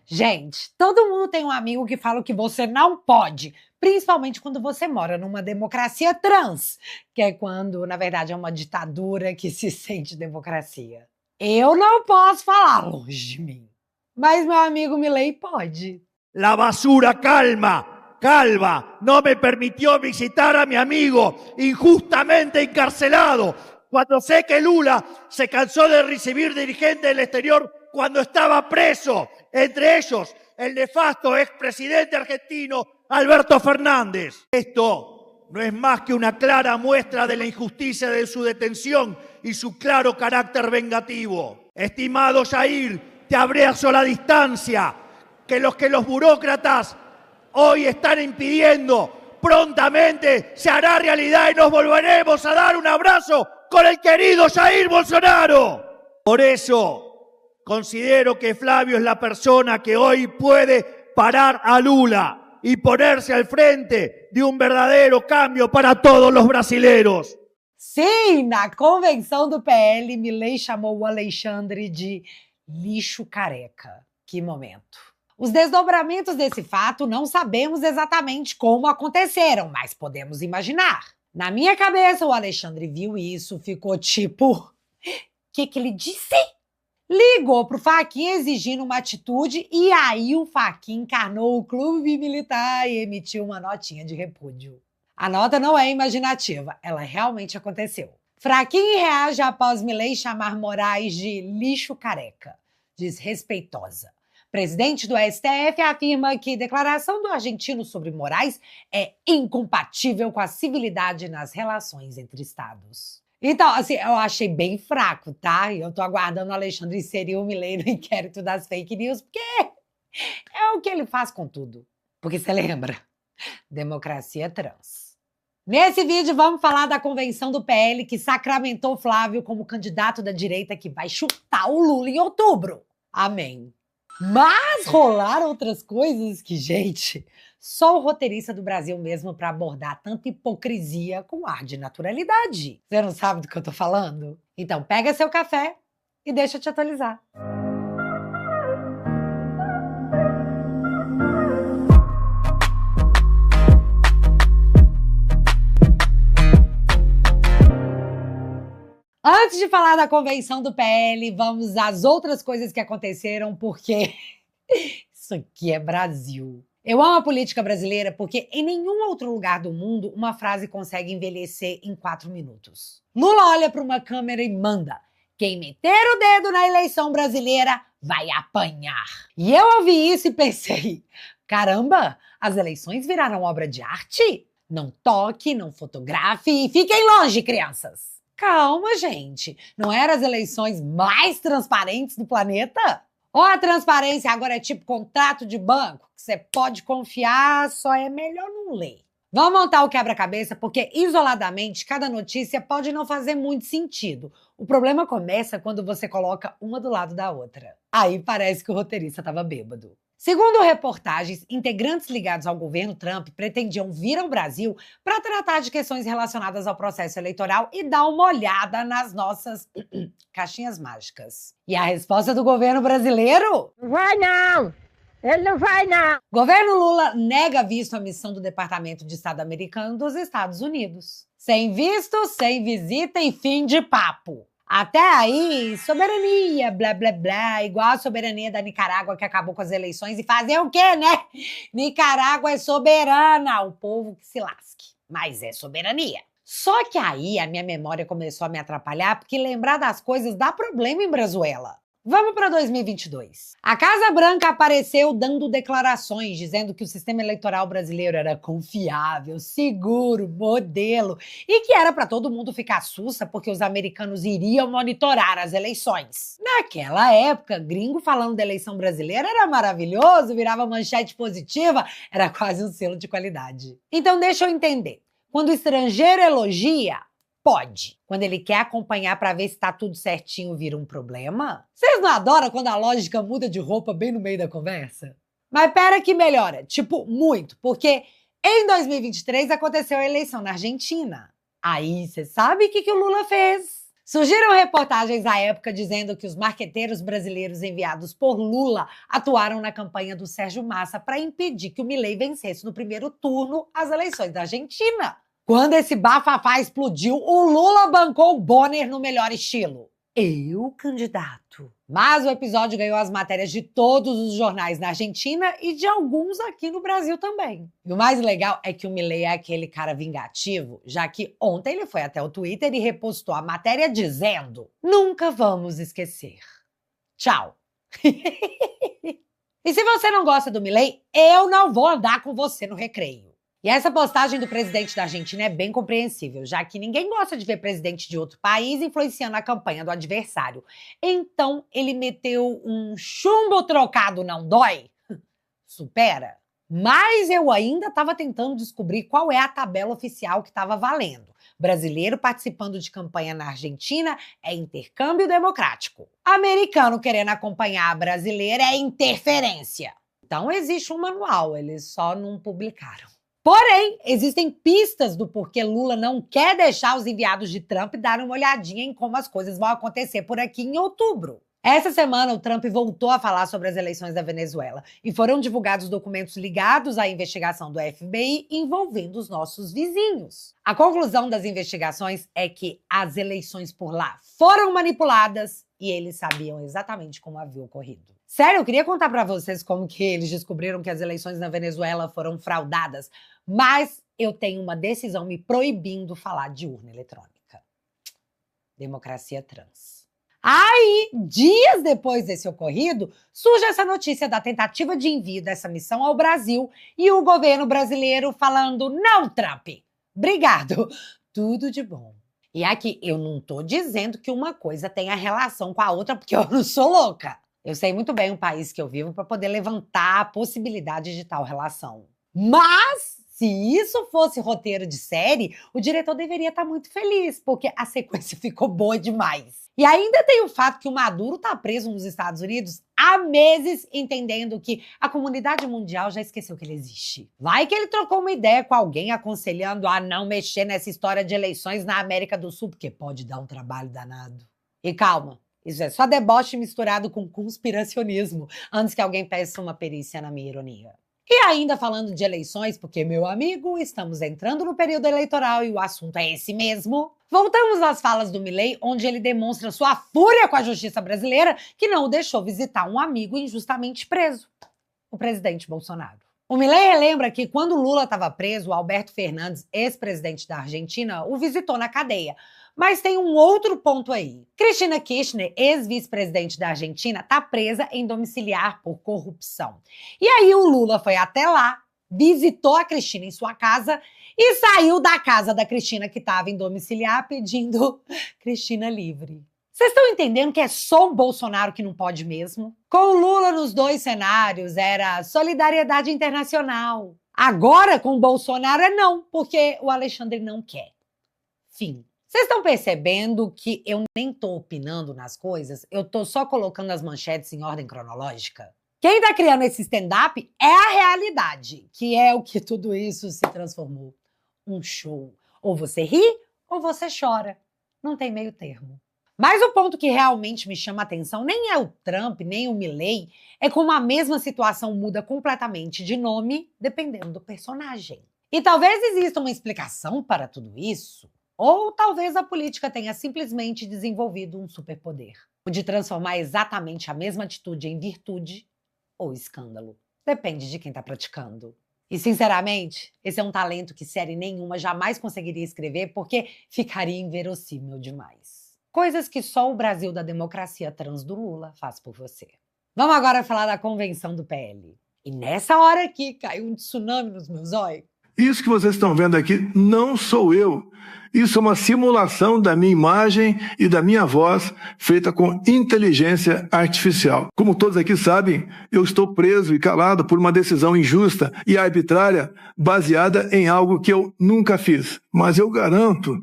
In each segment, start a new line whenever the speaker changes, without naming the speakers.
Gente, todo mundo tem um amigo que fala que você não pode, principalmente quando você mora numa democracia trans, que é quando, na verdade, é uma ditadura que se sente democracia. Eu não posso falar longe de mim, mas meu amigo Milei pode.
La basura calva, no me permitió visitar a mi amigo injustamente encarcelado. Cuando sé que Lula se cansó de recibir dirigentes del exterior cuando estaba preso, entre ellos el nefasto expresidente argentino Alberto Fernández. Esto no es más que una clara muestra de la injusticia de su detención y su claro carácter vengativo. Estimado Jair, te abrazo a la distancia, que los burócratas hoy están impidiendo, prontamente se hará realidad y nos volveremos a dar un abrazo con el querido Jair Bolsonaro. Por eso considero que Flavio es la persona que hoy puede parar a Lula y ponerse al frente de um verdadeiro cambio para todos os brasileiros.
Sim, na convenção do PL, Milei chamou o Alexandre de lixo careca. Que momento. Os desdobramentos desse fato não sabemos exatamente como aconteceram, mas podemos imaginar. Na minha cabeça, o Alexandre viu isso, ficou tipo... que ele disse? Ligou pro Fachin exigindo uma atitude e aí o Fachin encarnou o clube militar e emitiu uma notinha de repúdio. A nota não é imaginativa, ela realmente aconteceu. Fachin reage após Milei chamar Moraes de lixo careca, desrespeitosa. Presidente do STF afirma que declaração do argentino sobre Moraes é incompatível com a civilidade nas relações entre estados. Então, assim, eu achei bem fraco, tá? Eu tô aguardando o Alexandre inserir o Milei no inquérito das fake news, porque é o que ele faz com tudo. Porque você lembra? Democracia trans. Nesse vídeo, vamos falar da convenção do PL que sacramentou Flávio como candidato da direita que vai chutar o Lula em outubro. Amém. Mas rolaram outras coisas que, gente, só o roteirista do Brasil mesmo para abordar tanta hipocrisia com ar de naturalidade. Você não sabe do que eu tô falando? Então pega seu café e deixa eu te atualizar. Antes de falar da convenção do PL, vamos às outras coisas que aconteceram, porque isso aqui é Brasil. Eu amo a política brasileira porque em nenhum outro lugar do mundo uma frase consegue envelhecer em 4 minutos. Lula olha para uma câmera e manda: quem meter o dedo na eleição brasileira vai apanhar. E eu ouvi isso e pensei: caramba, as eleições viraram obra de arte? Não toque, não fotografe e fiquem longe, crianças. Calma, gente. Não eram as eleições mais transparentes do planeta? Ou a transparência agora é tipo contrato de banco, que você pode confiar, só é melhor não ler. Vamos montar o quebra-cabeça, porque isoladamente cada notícia pode não fazer muito sentido. O problema começa quando você coloca uma do lado da outra. Aí parece que o roteirista estava bêbado. Segundo reportagens, integrantes ligados ao governo Trump pretendiam vir ao Brasil para tratar de questões relacionadas ao processo eleitoral e dar uma olhada nas nossas caixinhas mágicas. E a resposta do governo brasileiro?
Não vai não! Ele não vai não!
Governo Lula nega visto à missão do Departamento de Estado americano dos Estados Unidos. Sem visto, sem visita e fim de papo. Até aí, soberania, blá, blá, blá, igual a soberania da Nicarágua que acabou com as eleições e fazer o quê, né? Nicarágua é soberana, o povo que se lasque, mas é soberania. Só que aí a minha memória começou a me atrapalhar porque lembrar das coisas dá problema em Brazuela. Vamos para 2022. A Casa Branca apareceu dando declarações dizendo que o sistema eleitoral brasileiro era confiável, seguro, modelo e que era para todo mundo ficar sussa porque os americanos iriam monitorar as eleições. Naquela época, gringo falando da eleição brasileira era maravilhoso, virava manchete positiva, era quase um selo de qualidade. Então deixa eu entender. Quando o estrangeiro elogia, pode. Quando ele quer acompanhar para ver se tá tudo certinho, vira um problema? Vocês não adoram quando a lógica muda de roupa bem no meio da conversa? Mas pera que melhora, tipo, muito, porque em 2023 aconteceu a eleição na Argentina. Aí, você sabe o que o Lula fez? Surgiram reportagens à época dizendo que os marqueteiros brasileiros enviados por Lula atuaram na campanha do Sérgio Massa para impedir que o Milei vencesse no primeiro turno as eleições da Argentina. Quando esse bafafá explodiu, o Lula bancou o Bonner no melhor estilo. Eu, candidato. Mas o episódio ganhou as matérias de todos os jornais na Argentina e de alguns aqui no Brasil também. E o mais legal é que o Milei é aquele cara vingativo, já que ontem ele foi até o Twitter e repostou a matéria dizendo: nunca vamos esquecer. Tchau. E se você não gosta do Milei, eu não vou andar com você no recreio. E essa postagem do presidente da Argentina é bem compreensível, já que ninguém gosta de ver presidente de outro país influenciando a campanha do adversário. Então, ele meteu um chumbo trocado não dói? Supera. Mas eu ainda estava tentando descobrir qual é a tabela oficial que estava valendo. Brasileiro participando de campanha na Argentina é intercâmbio democrático. Americano querendo acompanhar a brasileira é interferência. Então, existe um manual, eles só não publicaram. Porém, existem pistas do porquê Lula não quer deixar os enviados de Trump darem uma olhadinha em como as coisas vão acontecer por aqui em outubro. Essa semana, o Trump voltou a falar sobre as eleições da Venezuela e foram divulgados documentos ligados à investigação do FBI envolvendo os nossos vizinhos. A conclusão das investigações é que as eleições por lá foram manipuladas e eles sabiam exatamente como havia ocorrido. Sério, eu queria contar pra vocês como que eles descobriram que as eleições na Venezuela foram fraudadas, mas eu tenho uma decisão me proibindo falar de urna eletrônica. Democracia trans. Aí, dias depois desse ocorrido, surge essa notícia da tentativa de envio dessa missão ao Brasil e o governo brasileiro falando: não, Trump, obrigado, tudo de bom. E aqui, eu não tô dizendo que uma coisa tenha relação com a outra, porque eu não sou louca. Eu sei muito bem o país que eu vivo para poder levantar a possibilidade de tal relação. Mas, se isso fosse roteiro de série, o diretor deveria estar muito feliz, porque a sequência ficou boa demais. E ainda tem o fato que o Maduro está preso nos Estados Unidos há meses, entendendo que a comunidade mundial já esqueceu que ele existe. Vai que ele trocou uma ideia com alguém aconselhando a não mexer nessa história de eleições na América do Sul, porque pode dar um trabalho danado. E calma. Isso é só deboche misturado com conspiracionismo, antes que alguém peça uma perícia na minha ironia. E ainda falando de eleições, porque, meu amigo, estamos entrando no período eleitoral e o assunto é esse mesmo, voltamos às falas do Milei, onde ele demonstra sua fúria com a justiça brasileira, que não o deixou visitar um amigo injustamente preso, o presidente Bolsonaro. O Milei relembra que quando Lula estava preso, o Alberto Fernandes, ex-presidente da Argentina, o visitou na cadeia. Mas tem um outro ponto aí. Cristina Kirchner, ex-vice-presidente da Argentina, está presa em domiciliar por corrupção. E aí o Lula foi até lá, visitou a Cristina em sua casa e saiu da casa da Cristina, que estava em domiciliar, pedindo Cristina livre. Vocês estão entendendo que é só o Bolsonaro que não pode mesmo? Com o Lula nos dois cenários era solidariedade internacional. Agora com o Bolsonaro é não, porque o Alexandre não quer. Fim. Vocês estão percebendo que eu nem tô opinando nas coisas? Eu tô só colocando as manchetes em ordem cronológica? Quem tá criando esse stand-up é a realidade, que é o que tudo isso se transformou. Um show. Ou você ri, ou você chora. Não tem meio termo. Mas o ponto que realmente me chama a atenção nem é o Trump, nem o Milei, é como a mesma situação muda completamente de nome dependendo do personagem. E talvez exista uma explicação para tudo isso. Ou talvez a política tenha simplesmente desenvolvido um superpoder, o de transformar exatamente a mesma atitude em virtude ou escândalo. Depende de quem está praticando. E, sinceramente, esse é um talento que série nenhuma jamais conseguiria escrever porque ficaria inverossímil demais. Coisas que só o Brasil da democracia trans do Lula faz por você. Vamos agora falar da convenção do PL. E nessa hora aqui caiu um tsunami nos meus olhos.
Isso que vocês estão vendo aqui não sou eu. Isso é uma simulação da minha imagem e da minha voz feita com inteligência artificial. Como todos aqui sabem, eu estou preso e calado por uma decisão injusta e arbitrária baseada em algo que eu nunca fiz. Mas eu garanto,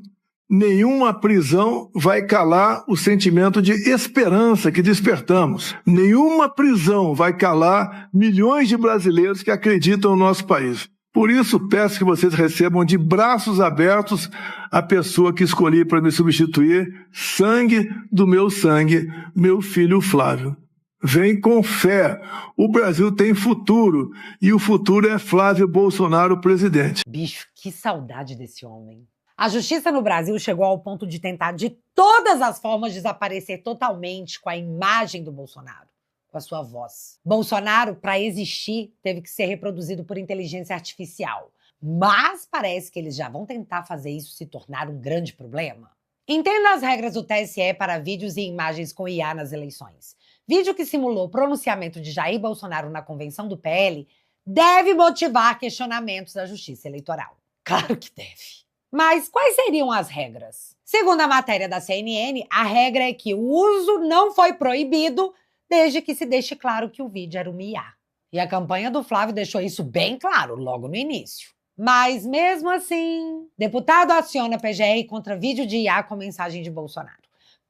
nenhuma prisão vai calar o sentimento de esperança que despertamos. Nenhuma prisão vai calar milhões de brasileiros que acreditam no nosso país. Por isso, peço que vocês recebam de braços abertos a pessoa que escolhi para me substituir, sangue do meu sangue, meu filho Flávio. Vem com fé. O Brasil tem futuro e o futuro é Flávio Bolsonaro presidente.
Bicho, que saudade desse homem. A justiça no Brasil chegou ao ponto de tentar de todas as formas desaparecer totalmente com a imagem do Bolsonaro, com a sua voz. Bolsonaro, para existir, teve que ser reproduzido por inteligência artificial. Mas parece que eles já vão tentar fazer isso se tornar um grande problema. Entenda as regras do TSE para vídeos e imagens com IA nas eleições. Vídeo que simulou o pronunciamento de Jair Bolsonaro na convenção do PL deve motivar questionamentos da Justiça Eleitoral. Claro que deve. Mas quais seriam as regras? Segundo a matéria da CNN, a regra é que o uso não foi proibido desde que se deixe claro que o vídeo era uma IA. E a campanha do Flávio deixou isso bem claro logo no início. Mas mesmo assim, deputado aciona PGR contra vídeo de IA com mensagem de Bolsonaro.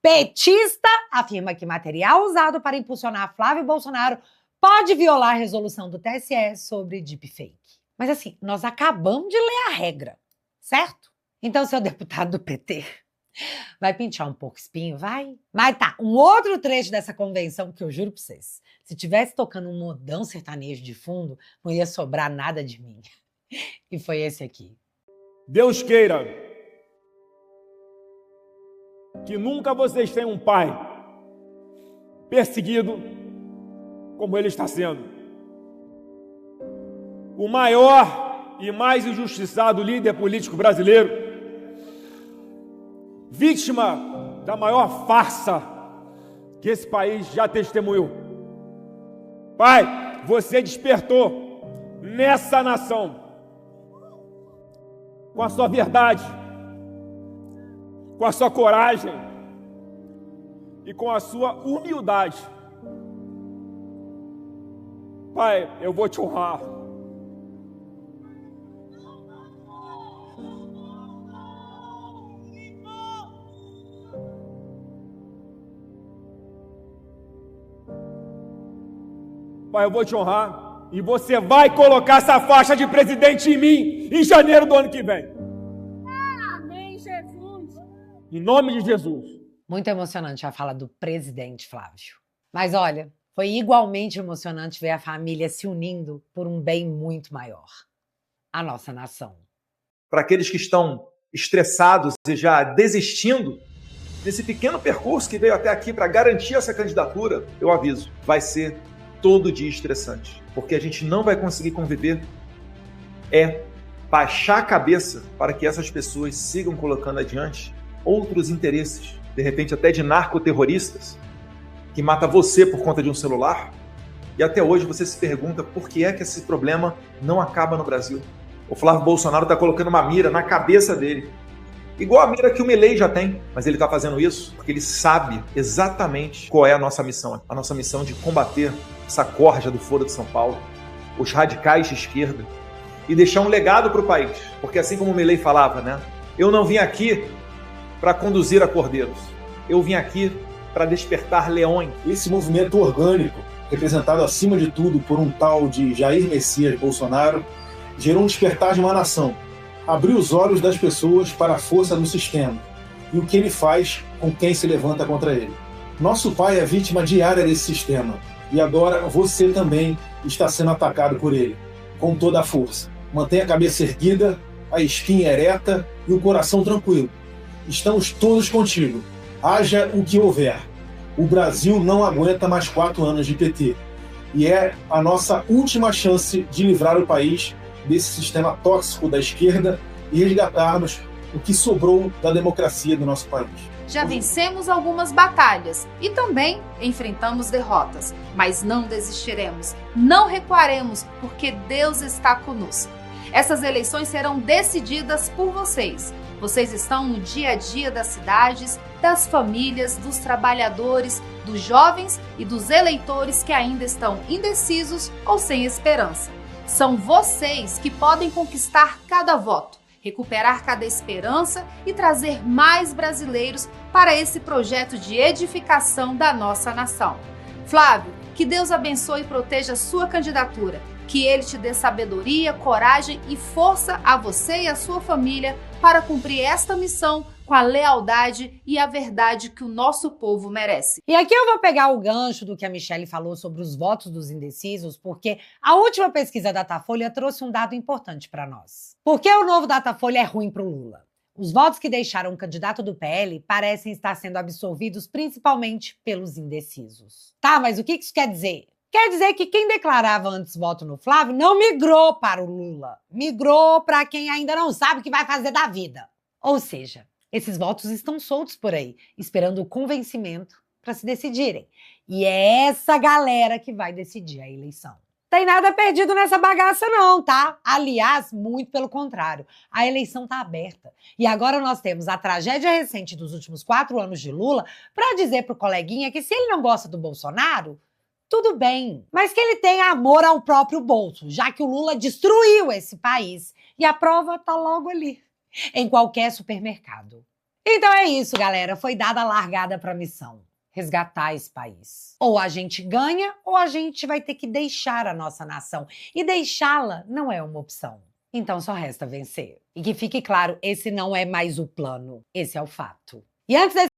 Petista afirma que material usado para impulsionar Flávio Bolsonaro pode violar a resolução do TSE sobre deepfake. Mas assim, nós acabamos de ler a regra, certo? Então, seu deputado do PT vai pinchar um pouco espinho, vai? Mas tá, um outro trecho dessa convenção que eu juro pra vocês, se tivesse tocando um modão sertanejo de fundo, não ia sobrar nada de mim. E foi esse aqui.
Deus queira que nunca vocês tenham um pai perseguido como ele está sendo. O maior e mais injustiçado líder político brasileiro, vítima da maior farsa que esse país já testemunhou. Pai, você despertou nessa nação, com a sua verdade, com a sua coragem e com a sua humildade. Pai, eu vou te honrar. Pai, eu vou te honrar e você vai colocar essa faixa de presidente em mim em janeiro do ano que vem.
Amém, Jesus.
Em nome de Jesus.
Muito emocionante a fala do presidente Flávio. Mas olha, foi igualmente emocionante ver a família se unindo por um bem muito maior. A nossa nação.
Para aqueles que estão estressados e já desistindo desse pequeno percurso que veio até aqui para garantir essa candidatura, eu aviso, vai ser todo dia estressante, porque a gente não vai conseguir conviver, baixar a cabeça para que essas pessoas sigam colocando adiante outros interesses, de repente até de narcoterroristas, que mata você por conta de um celular, e até hoje você se pergunta por que é que esse problema não acaba no Brasil. O Flávio Bolsonaro está colocando uma mira na cabeça dele, igual a mira que o Milei já tem, mas ele está fazendo isso porque ele sabe exatamente qual é a nossa missão de combater essa corja do Foro de São Paulo, os radicais de esquerda, e deixar um legado para o país, porque assim como o Milei falava, né? Eu não vim aqui para conduzir a cordeiros, eu vim aqui para despertar leões.
Esse movimento orgânico, representado acima de tudo por um tal de Jair Messias Bolsonaro, gerou um despertar de uma nação, abriu os olhos das pessoas para a força do sistema e o que ele faz com quem se levanta contra ele. Nosso pai é vítima diária desse sistema e agora você também está sendo atacado por ele, com toda a força. Mantenha a cabeça erguida, a espinha ereta e o coração tranquilo. Estamos todos contigo. Haja o que houver. O Brasil não aguenta mais 4 anos de PT. E é a nossa última chance de livrar o país desse sistema tóxico da esquerda e resgatarmos o que sobrou da democracia do nosso país.
Já vencemos algumas batalhas e também enfrentamos derrotas, mas não desistiremos, não recuaremos, porque Deus está conosco. Essas eleições serão decididas por vocês. Vocês estão no dia a dia das cidades, das famílias, dos trabalhadores, dos jovens e dos eleitores que ainda estão indecisos ou sem esperança. São vocês que podem conquistar cada voto, recuperar cada esperança e trazer mais brasileiros para esse projeto de edificação da nossa nação. Flávio, que Que Deus abençoe e proteja a sua candidatura. Que Ele te dê sabedoria, coragem e força a você e a sua família para cumprir esta missão com a lealdade e a verdade que o nosso povo merece.
E aqui eu vou pegar o gancho do que a Michelle falou sobre os votos dos indecisos, porque a última pesquisa Datafolha trouxe um dado importante para nós. Por que o novo Datafolha é ruim para o Lula? Os votos que deixaram o candidato do PL parecem estar sendo absorvidos principalmente pelos indecisos. Tá, mas o que isso quer dizer? Quer dizer que quem declarava antes voto no Flávio não migrou para o Lula. Migrou para quem ainda não sabe o que vai fazer da vida. Ou seja, esses votos estão soltos por aí, esperando o convencimento para se decidirem. E é essa galera que vai decidir a eleição. Tem nada perdido nessa bagaça não, tá? Aliás, muito pelo contrário. A eleição tá aberta. E agora nós temos a tragédia recente dos últimos 4 anos de Lula para dizer pro coleguinha que se ele não gosta do Bolsonaro, tudo bem, mas que ele tem amor ao próprio bolso, já que o Lula destruiu esse país. E a prova tá logo ali, em qualquer supermercado. Então é isso, galera. Foi dada a largada para a missão. Resgatar esse país. Ou a gente ganha, ou a gente vai ter que deixar a nossa nação. E deixá-la não é uma opção. Então só resta vencer. E que fique claro, esse não é mais o plano. Esse é o fato. E antes desse